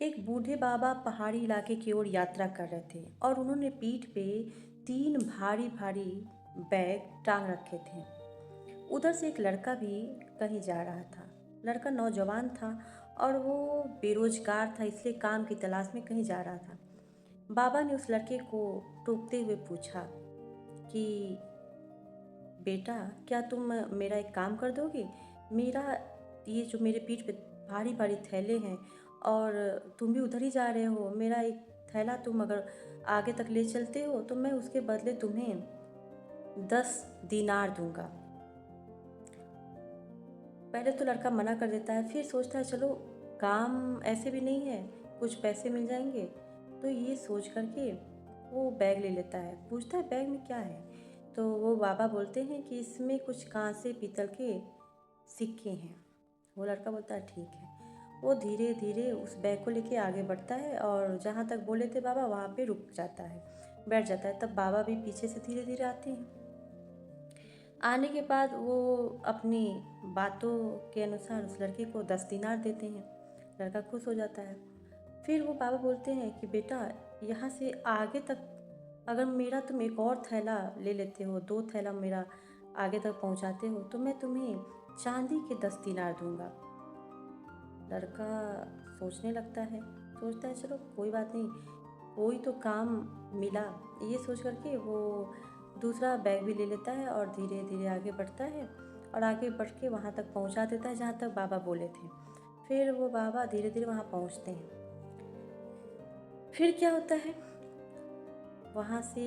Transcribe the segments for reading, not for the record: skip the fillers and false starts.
एक बूढ़े बाबा पहाड़ी इलाके की ओर यात्रा कर रहे थे और उन्होंने पीठ पे 3 भारी भारी बैग टांग रखे थे। उधर से एक लड़का भी कहीं जा रहा था। लड़का नौजवान था और वो बेरोजगार था, इसलिए काम की तलाश में कहीं जा रहा था। बाबा ने उस लड़के को टोकते हुए पूछा कि बेटा, क्या तुम मेरा एक काम कर दोगे? मेरा ये जो मेरे पीठ पे भारी भारी थैले हैं और तुम भी उधर ही जा रहे हो, मेरा एक थैला तुम अगर आगे तक ले चलते हो तो मैं उसके बदले तुम्हें 10 दीनार दूंगा। पहले तो लड़का मना कर देता है, फिर सोचता है चलो काम ऐसे भी नहीं है, कुछ पैसे मिल जाएंगे। तो ये सोच करके वो बैग ले लेता है। पूछता है बैग में क्या है? तो वो बाबा बोलते हैं कि इसमें कुछ कांसे पीतल के सिक्के हैं। वो लड़का बोलता है ठीक है। वो धीरे धीरे उस बैग को लेके आगे बढ़ता है और जहाँ तक बोले थे बाबा वहाँ पे रुक जाता है, बैठ जाता है। तब बाबा भी पीछे से धीरे धीरे आते हैं। आने के बाद वो अपनी बातों के अनुसार उस लड़के को 10 दीनार देते हैं। लड़का खुश हो जाता है। फिर वो बाबा बोलते हैं कि बेटा, यहाँ से आगे तक अगर मेरा तुम एक और थैला ले लेते हो, 2 थैला मेरा आगे तक पहुँचाते हो तो मैं तुम्हें चांदी के 10 दीनार दूंगा। लड़का सोचने लगता है, सोचता है चलो कोई बात नहीं, कोई तो काम मिला। ये सोच करके वो दूसरा बैग भी ले लेता है और धीरे धीरे आगे बढ़ता है और आगे बढ़ के वहाँ तक पहुँचा देता है जहाँ तक बाबा बोले थे। फिर वो बाबा धीरे धीरे वहाँ पहुँचते हैं। फिर क्या होता है, वहाँ से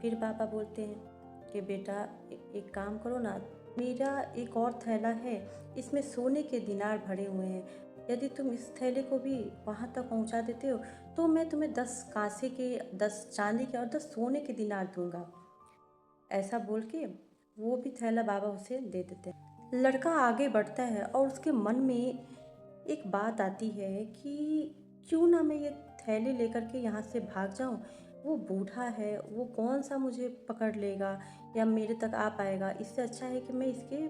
फिर बाबा बोलते हैं कि बेटा एक काम करो ना, मेरा एक और थैला है, इसमें सोने के दिनार भरे हुए हैं। यदि तुम इस थैले को भी वहाँ तक पहुँचा देते हो तो मैं तुम्हें 10 कांसे के, 10 चांदी के और 10 सोने के दिनार दूंगा। ऐसा बोल के वो भी थैला बाबा उसे दे देते हैं। लड़का आगे बढ़ता है और उसके मन में एक बात आती है कि क्यों ना मैं ये थैले लेकर के यहाँ से भाग जाऊँ। वो बूढ़ा है, वो कौन सा मुझे पकड़ लेगा या मेरे तक आ पाएगा। इससे अच्छा है कि मैं इसके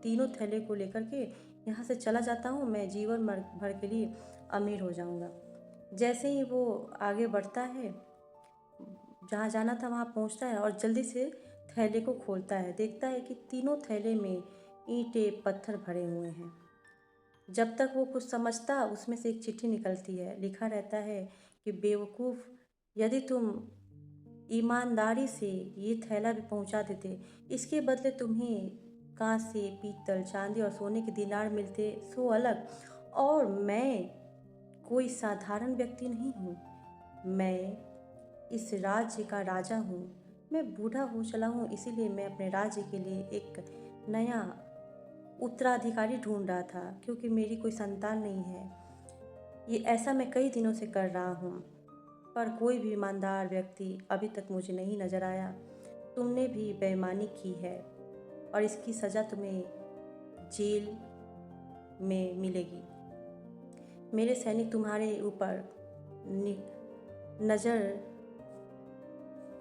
तीनों थैले को लेकर के यहाँ से चला जाता हूँ, मैं जीवन भर के लिए अमीर हो जाऊँगा। जैसे ही वो आगे बढ़ता है, जहाँ जाना था वहाँ पहुँचता है और जल्दी से थैले को खोलता है। देखता है कि तीनों थैले में ईंटें पत्थर भरे हुए हैं। जब तक वो कुछ समझता, उसमें से एक चिट्ठी निकलती है। लिखा रहता है कि बेवकूफ़, यदि तुम ईमानदारी से ये थैला भी पहुंचा देते, इसके बदले तुम्हें कांसे, पीतल, चांदी और सोने के दिनार मिलते सो अलग। और मैं कोई साधारण व्यक्ति नहीं हूँ, मैं इस राज्य का राजा हूँ। मैं बूढ़ा हो चला हूँ, इसीलिए मैं अपने राज्य के लिए एक नया उत्तराधिकारी ढूंढ रहा था, क्योंकि मेरी कोई संतान नहीं है। ये ऐसा मैं कई दिनों से कर रहा हूँ, पर कोई भी ईमानदार व्यक्ति अभी तक मुझे नहीं नज़र आया। तुमने भी बेईमानी की है और इसकी सज़ा तुम्हें जेल में मिलेगी। मेरे सैनिक तुम्हारे ऊपर नज़र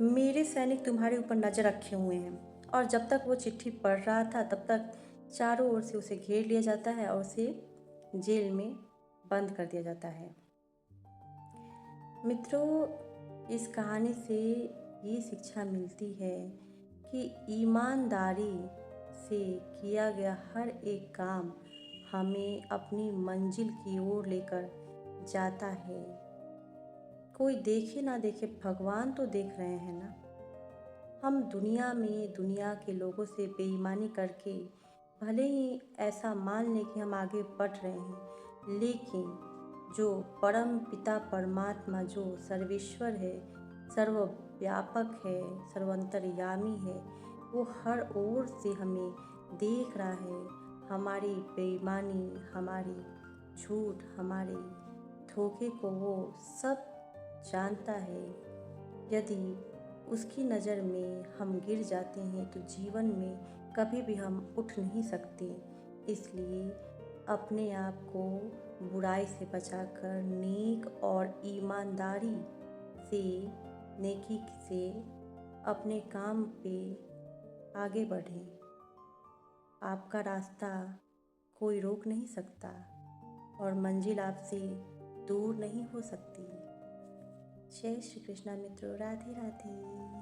मेरे सैनिक तुम्हारे ऊपर नज़र रखे हुए हैं। और जब तक वो चिट्ठी पढ़ रहा था तब तक चारों ओर से उसे घेर लिया जाता है और उसे जेल में बंद कर दिया जाता है। मित्रों, इस कहानी से ये शिक्षा मिलती है कि ईमानदारी से किया गया हर एक काम हमें अपनी मंजिल की ओर लेकर जाता है। कोई देखे ना देखे, भगवान तो देख रहे हैं ना। हम दुनिया में दुनिया के लोगों से बेईमानी करके भले ही ऐसा मान लें कि हम आगे बढ़ रहे हैं, लेकिन जो परम पिता परमात्मा, जो सर्वेश्वर है, सर्वव्यापक है, सर्वंतर्यामी है, वो हर ओर से हमें देख रहा है। हमारी बेईमानी, हमारी झूठ, हमारे धोखे को वो सब जानता है। यदि उसकी नज़र में हम गिर जाते हैं तो जीवन में कभी भी हम उठ नहीं सकते। इसलिए अपने आप को बुराई से बचाकर नेक और ईमानदारी से, नेकी से अपने काम पे आगे बढ़ें। आपका रास्ता कोई रोक नहीं सकता और मंजिल आपसे दूर नहीं हो सकती। जय श्री कृष्णा मित्रों, राधे राधे।